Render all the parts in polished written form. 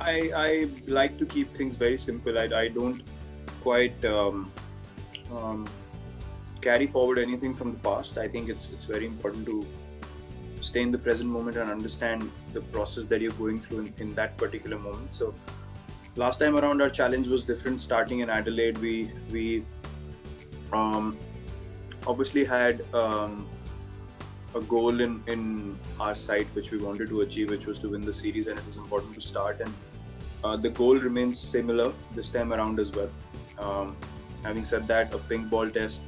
I like to keep things very simple. I don't quite um, carry forward anything from the past. I think it's very important to stay in the present moment and understand the process that you're going through in that particular moment. So last time around, our challenge was different. Starting in Adelaide, we um, obviously had a goal in our side which we wanted to achieve, which was to win the series, and it was important to start. And the goal remains similar this time around as well. Having said that, a pink ball test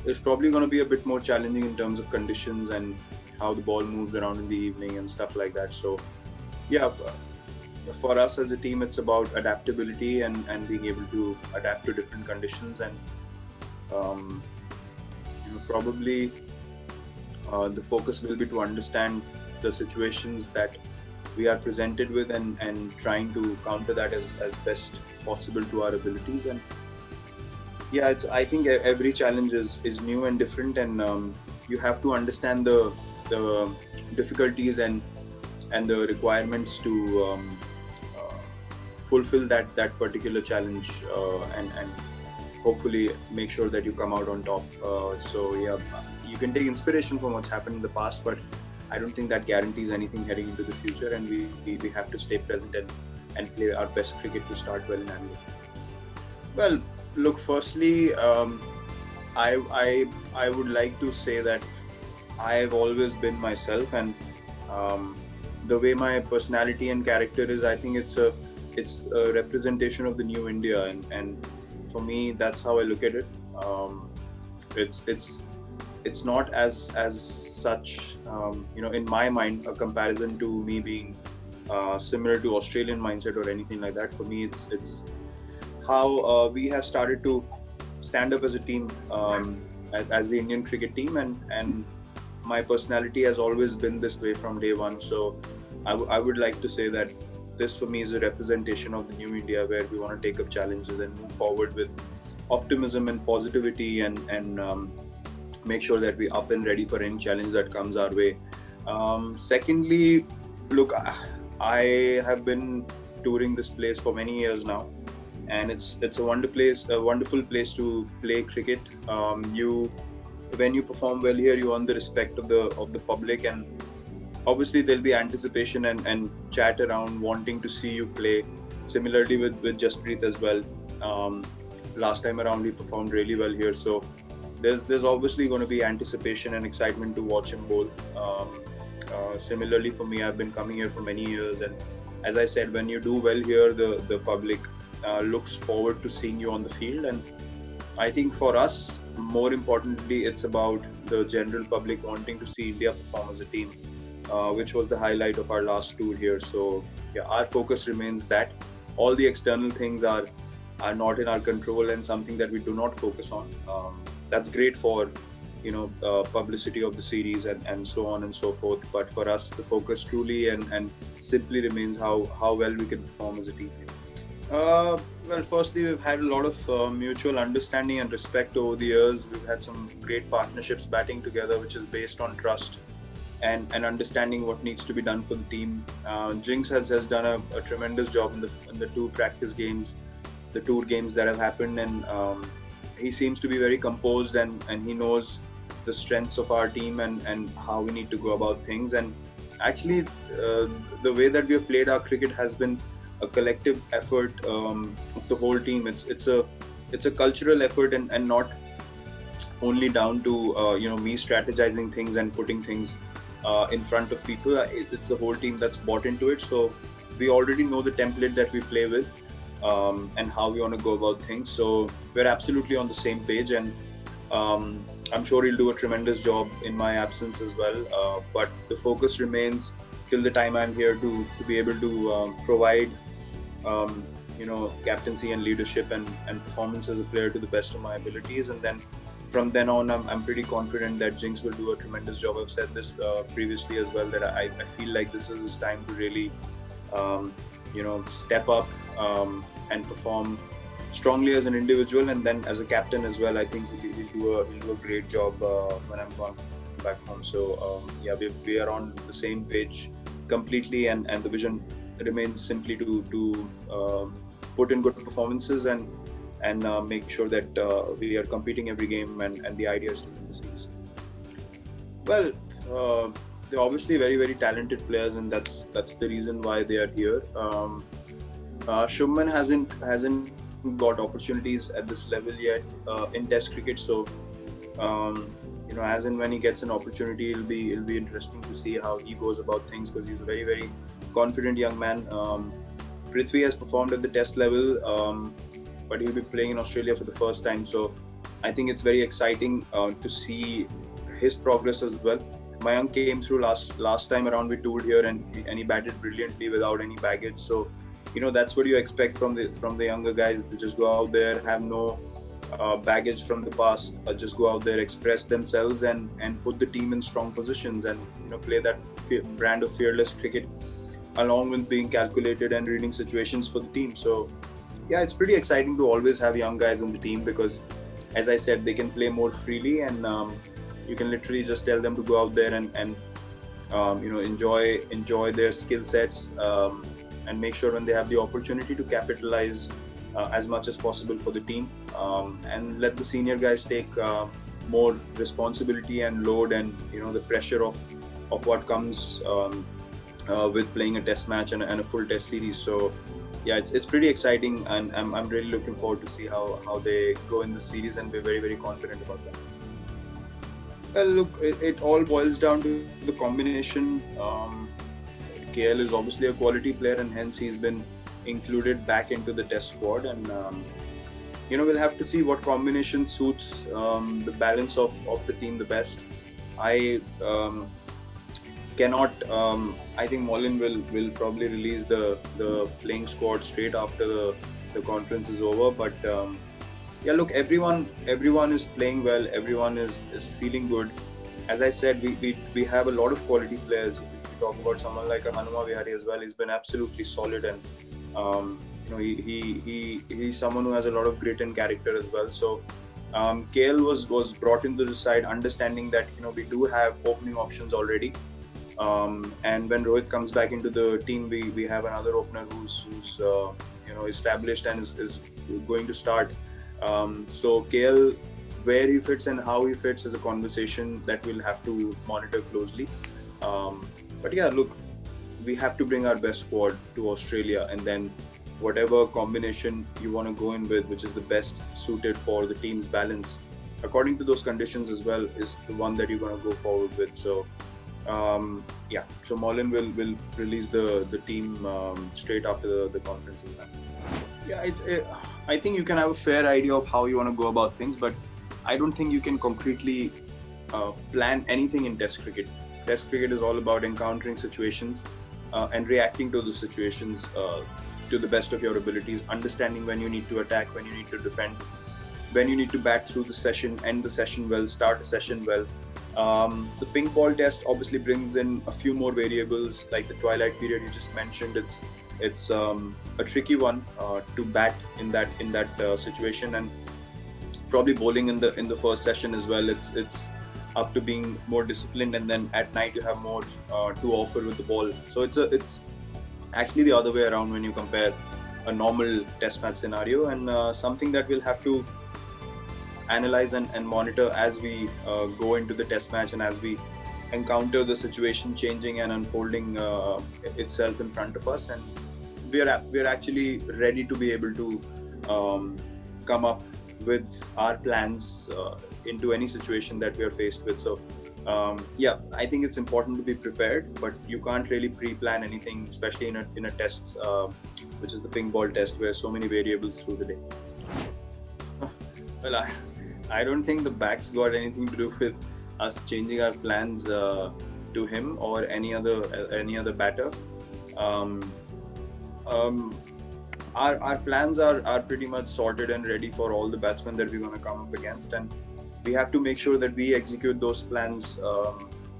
is probably going to be a bit more challenging in terms of conditions and how the ball moves around in the evening and stuff like that. So, yeah, for us as a team, it's about adaptability and being able to adapt to different conditions. And um, probably the focus will be to understand the situations that we are presented with and trying to counter that as best possible to our abilities. And yeah, I think every challenge is new and different, and you have to understand the difficulties and the requirements to fulfill that particular challenge, and hopefully make sure that you come out on top. So yeah, you can take inspiration from what's happened in the past, but I don't think that guarantees anything heading into the future, and we have to stay present and play our best cricket to start well in Adelaide. Well, look, firstly, I would like to say that I've always been myself, and the way my personality and character is, I think it's a representation of the new India, and for me, that's how I look at it. It's not as such, in my mind, a comparison to me being similar to Australian mindset or anything like that. For me, it's how we have started to stand up as a team, as the Indian cricket team, and my personality has always been this way from day one. So I would like to say that this for me is a representation of the new India, where we want to take up challenges and move forward with optimism and positivity, and make sure that we're up and ready for any challenge that comes our way. Secondly, look, I have been touring this place for many years now, and it's a wonderful place to play cricket. When you perform well here, you earn the respect of the public, and obviously there'll be anticipation and chat around wanting to see you play. Similarly with Jasprit as well. Last time around he performed really well here, so there's obviously going to be anticipation and excitement to watch him bowl. Similarly for me, I've been coming here for many years, and as I said, when you do well here, the public looks forward to seeing you on the field. And I think for us, more importantly, it's about the general public wanting to see India perform as a team, which was the highlight of our last tour here. So yeah, our focus remains that. All the external things are not in our control and something that we do not focus on. That's great for publicity of the series and so on and so forth. But for us, the focus truly and simply remains how well we can perform as a team. Well, firstly, we've had a lot of mutual understanding and respect over the years. We've had some great partnerships batting together, which is based on trust and understanding what needs to be done for the team. Jinx has done a tremendous job in the two practice games, the tour games that have happened, and he seems to be very composed, and he knows the strengths of our team and how we need to go about things. And actually, the way that we have played our cricket has been a collective effort of the whole team. It's a cultural effort, and not only down to me strategizing things and putting things in front of people. It's the whole team that's bought into it. So we already know the template that we play with, and how we want to go about things. So we're absolutely on the same page, and I'm sure he'll do a tremendous job in my absence as well. But the focus remains till the time I'm here to be able to provide captaincy and leadership and performance as a player to the best of my abilities. And then from then on, I'm pretty confident that Jinx will do a tremendous job. I've said this previously as well, that I feel like this is his time to really step up and perform strongly as an individual, and then as a captain as well. I think he'll do a great job when I'm gone back home. So we are on the same page completely, and the vision remains simply to put in good performances and make sure that we are competing every game, and the idea is to win the series. Well, they're obviously very, very talented players, and that's the reason why they are here. Shubman hasn't got opportunities at this level yet in Test cricket, so as and when he gets an opportunity, it'll be interesting to see how he goes about things, because he's a very, very confident young man. Prithvi has performed at the Test level, but he'll be playing in Australia for the first time, so I think it's very exciting to see his progress as well. Mayank came through last time around. We toured here, and he batted brilliantly without any baggage. So, that's what you expect from the younger guys. They just go out there, have no baggage from the past, just go out there, express themselves, and put the team in strong positions, and play that brand of fearless cricket, along with being calculated and reading situations for the team. So, yeah, it's pretty exciting to always have young guys on the team, because, as I said, they can play more freely, and you can literally just tell them to go out there and enjoy their skill sets, and make sure when they have the opportunity to capitalize as much as possible for the team, and let the senior guys take more responsibility and load, and the pressure of what comes with playing a test match and a full test series. So yeah, it's pretty exciting, and I'm really looking forward to see how they go in the series, and we're very, very confident about that. Well, look, it all boils down to the combination. KL is obviously a quality player, and hence he's been included back into the test squad, and we'll have to see what combination suits the balance of the team the best. I cannot. I think Mollin will probably release the playing squad straight after the conference is over, but yeah, look, everyone is playing well. Everyone is feeling good. As I said, we have a lot of quality players. If we talk about someone like a Hanuma Vihari as well, he's been absolutely solid, and he's someone who has a lot of grit and character as well. So KL was brought into the side, understanding that we do have opening options already. And when Rohit comes back into the team, we have another opener who's established and is going to start. So KL, where he fits and how he fits is a conversation that we'll have to monitor closely. But yeah, look, we have to bring our best squad to Australia, and then whatever combination you want to go in with, which is the best suited for the team's balance, according to those conditions as well, is the one that you're going to go forward with. So yeah, so Mollin will release the team straight after the conference is done. Yeah, I think you can have a fair idea of how you want to go about things, but I don't think you can concretely plan anything in Test cricket. Test cricket is all about encountering situations and reacting to the situations to the best of your abilities, understanding when you need to attack, when you need to defend, when you need to bat through the session, end the session well, start a session well. The pink ball test obviously brings in a few more variables, like the twilight period you just mentioned. It's a tricky one to bat in that situation, and probably bowling in the first session as well. It's up to being more disciplined, and then at night you have more to offer with the ball. So it's actually the other way around when you compare a normal test match scenario, and something that we'll have to analyze and monitor as we go into the test match, and as we encounter the situation changing and unfolding itself in front of us. And we're actually ready to be able to come up with our plans into any situation that we are faced with. So yeah, I think it's important to be prepared, but you can't really pre-plan anything, especially in a test which is the pink ball test, where so many variables through the day. Well, I don't think the back's got anything to do with us changing our plans to him or any other batter. Our plans are pretty much sorted and ready for all the batsmen that we're going to come up against, and we have to make sure that we execute those plans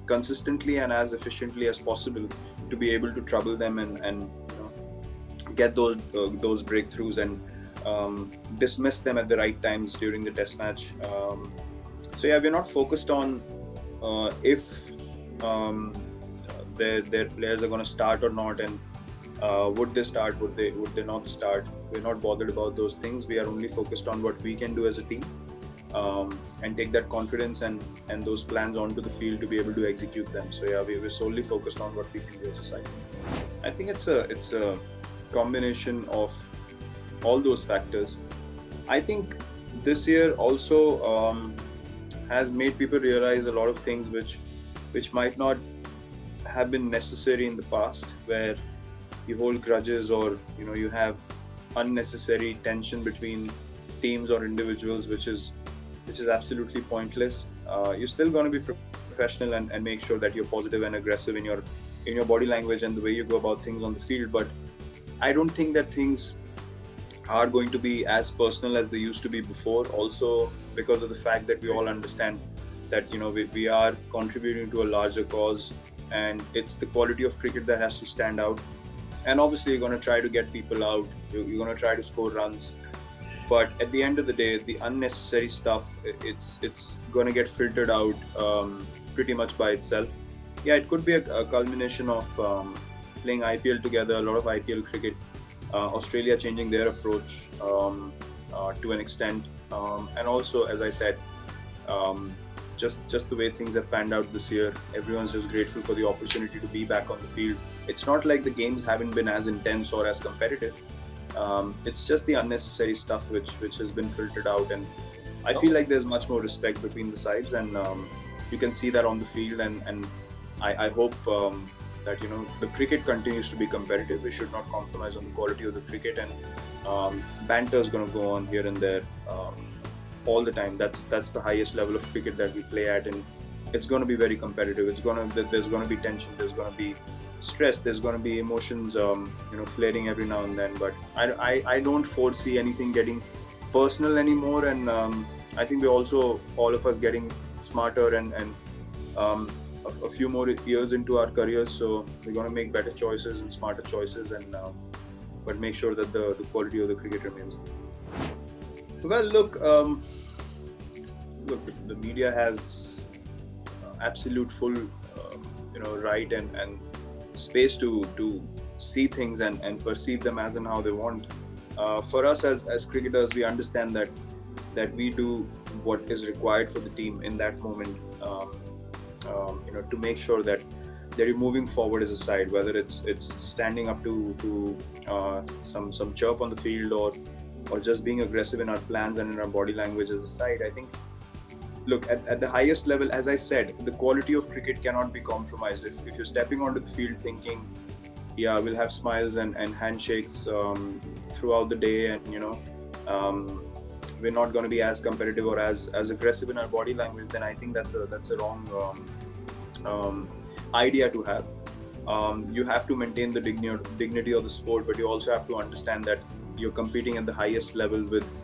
consistently and as efficiently as possible to be able to trouble them and get those breakthroughs and dismiss them at the right times during the test match. So yeah, we're not focused on if their players are going to start or not, and would they start, would they not start. We're not bothered about those things. We are only focused on what we can do as a team, and take that confidence and those plans onto the field to be able to execute them. So yeah, we're solely focused on what we can do as a side. I think it's a combination of all those factors. I think this year also has made people realize a lot of things which might not have been necessary in the past, where you hold grudges, or you have unnecessary tension between teams or individuals, which is absolutely pointless. You're still going to be professional and make sure that you're positive and aggressive in your body language and the way you go about things on the field. But I don't think that things are going to be as personal as they used to be before, also because of the fact that we all understand that we are contributing to a larger cause, and it's the quality of cricket that has to stand out. And obviously you're going to try to get people out, you're going to try to score runs, but at the end of the day, the unnecessary stuff, it's going to get filtered out pretty much by itself. Yeah, it could be a culmination of playing IPL together, a lot of IPL cricket, Australia changing their approach to an extent, and also, as I said, just the way things have panned out this year. Everyone's just grateful for the opportunity to be back on the field. It's not like the games haven't been as intense or as competitive. It's just the unnecessary stuff which has been filtered out, and I feel like there's much more respect between the sides, and you can see that on the field, and I hope that the cricket continues to be competitive. We should not compromise on the quality of the cricket, and banter is going to go on here and there all the time. That's the highest level of cricket that we play at, and it's going to be very competitive. There's going to be tension, there's going to be stress, there's going to be emotions flaring every now and then, but I don't foresee anything getting personal anymore, and I think we're also, all of us, getting smarter and a few more years into our careers, so we're going to make better choices and smarter choices, and but make sure that the quality of the cricket remains. Well, look, the media has absolute full right and space to see things and perceive them as and how they want. For us as cricketers, we understand that we do what is required for the team in that moment, to make sure that they're moving forward as a side, whether it's standing up to some chirp on the field, or just being aggressive in our plans and in our body language as a side. I think, look, at the highest level, as I said, the quality of cricket cannot be compromised. If you're stepping onto the field thinking, yeah, we'll have smiles and handshakes throughout the day, and we're not going to be as competitive or as aggressive in our body language, then I think that's a wrong idea to have. You have to maintain the dignity of the sport, but you also have to understand that you're competing at the highest level with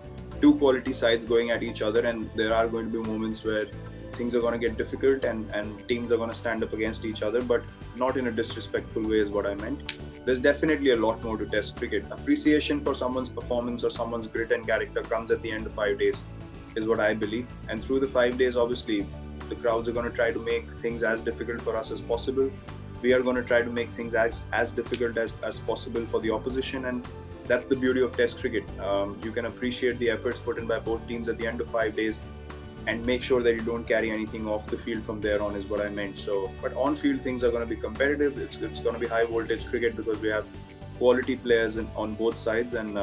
two quality sides going at each other, and there are going to be moments where things are going to get difficult and teams are going to stand up against each other, but not in a disrespectful way is what I meant. There's definitely a lot more to Test cricket. Appreciation for someone's performance or someone's grit and character comes at the end of 5 days, is what I believe. And through the 5 days, obviously, the crowds are going to try to make things as difficult for us as possible. We are going to try to make things as difficult as possible for the opposition, and that's the beauty of Test cricket. You can appreciate the efforts put in by both teams at the end of 5 days, and make sure that you don't carry anything off the field from there on, is what I meant. So, but on field things are going to be competitive. It's going to be high voltage cricket because we have quality players on both sides, and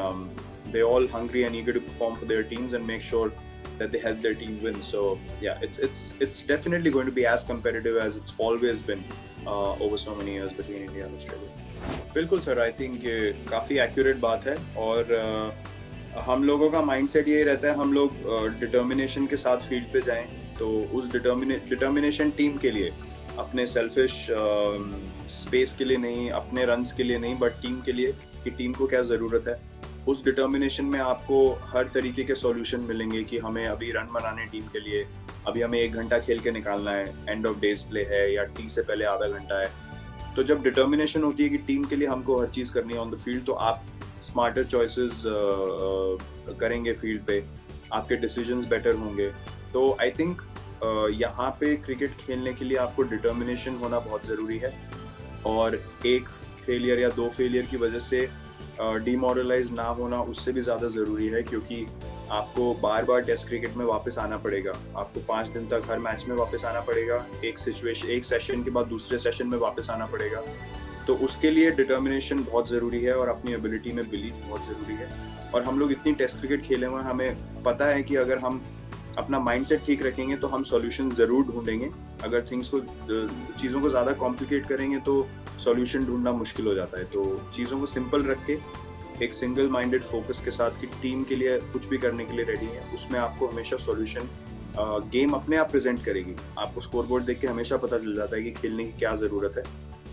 they're all hungry and eager to perform for their teams and make sure that they help their team win. So yeah, it's definitely going to be as competitive as it's always been over so many years between India and Australia. बिल्कुल sir, I think ये काफ़ी accurate बात है, और हम लोगों का mindset यही रहता है, हम लोग डिटर्मिनेशन के साथ फील्ड पे जाएं, तो उस डिटर्मिनेशन टीम के लिए, अपने सेल्फिश स्पेस के लिए नहीं, अपने रन्स के लिए नहीं, बट टीम के लिए, कि टीम को क्या ज़रूरत है। उस डिटर्मिनेशन में आपको हर तरीके के सॉल्यूशन मिलेंगे कि हमें अभी रन बनाने टीम के लिए, अभी हमें 1 घंटा खेल के निकालना है, एंड ऑफ डेज प्ले है या टी से पहले आधा घंटा है। तो जब डिटर्मिनेशन होती है कि टीम के लिए हमको हर चीज़ करनी है ऑन द फील्ड, तो आप स्मार्टर चॉइसेस करेंगे फील्ड पे, आपके डिसीजंस बेटर होंगे। तो आई थिंक यहाँ पे क्रिकेट खेलने के लिए आपको डिटर्मिनेशन होना बहुत ज़रूरी है, और एक फेलियर या 2 फेलियर की वजह से डिमोरलाइज ना होना उससे भी ज़्यादा ज़रूरी है, क्योंकि आपको बार बार टेस्ट क्रिकेट में वापस आना पड़ेगा। आपको 5 दिन तक हर मैच में वापस आना पड़ेगा, एक सेशन के बाद दूसरे सेशन में वापस आना पड़ेगा। तो उसके लिए डिटर्मिनेशन बहुत ज़रूरी है और अपनी एबिलिटी में बिलीफ बहुत ज़रूरी है। और हम लोग इतनी टेस्ट क्रिकेट खेले हुए हैं, हमें पता है कि अगर हम अपना माइंडसेट ठीक रखेंगे तो हम सॉल्यूशन ज़रूर ढूंढेंगे। अगर चीज़ों को ज़्यादा कॉम्प्लिकेट करेंगे तो सॉल्यूशन ढूंढना मुश्किल हो जाता है। तो चीज़ों को सिंपल रख के एक सिंगल माइंडेड फोकस के साथ कि टीम के लिए कुछ भी करने के लिए रेडी है, उसमें आपको हमेशा सॉल्यूशन गेम अपने आप प्रेजेंट करेगी। आपको स्कोरबोर्ड देख के हमेशा पता चल जाता है कि खेलने की क्या ज़रूरत है।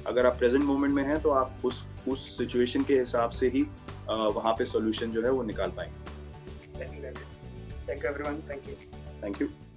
अगर आप प्रेजेंट मोमेंट में हैं तो आप उस सिचुएशन के हिसाब से ही वहाँ पे सॉल्यूशन जो है वो निकाल पाएंगे। Thank you everyone. Thank you. Thank you.